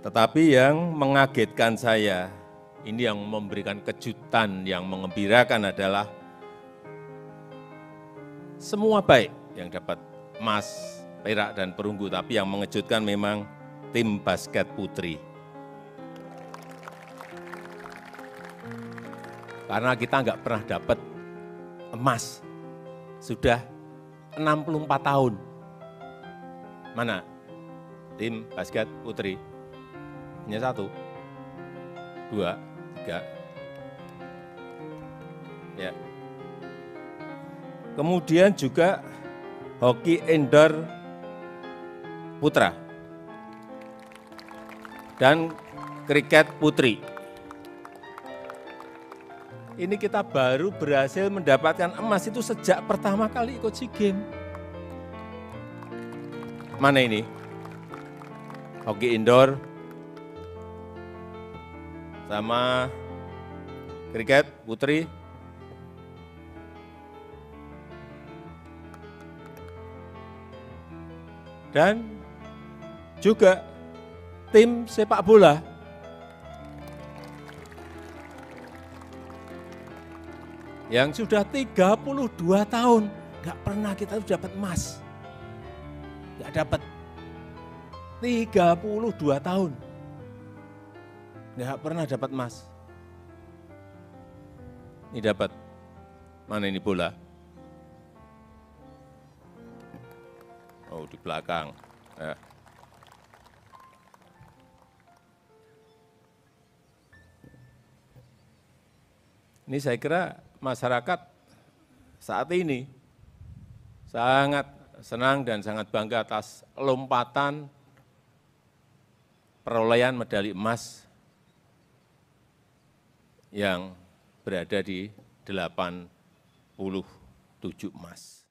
Tetapi yang mengagetkan saya, ini yang memberikan kejutan, yang mengembirakan adalah semua baik yang dapat emas, perak, dan perunggu, tapi yang mengejutkan memang tim basket putri. Karena kita nggak pernah dapat emas, sudah 64 tahun. Mana tim basket putri? Hanya 1, 2, 3. Ya. Kemudian juga hoki indoor putra dan kriket putri. Ini kita baru berhasil mendapatkan emas itu sejak pertama kali ikut SEA Games. Mana ini? Hoki indoor sama kriket putri. Dan juga tim sepak bola. Yang sudah 32 tahun, nggak pernah kita dapat emas. Nggak dapat. 32 tahun. Nggak pernah dapat emas. Ini dapat. Mana ini bola? Oh, di belakang. Ya. Ini saya kira masyarakat saat ini sangat senang dan sangat bangga atas lompatan perolehan medali emas yang berada di 87 emas.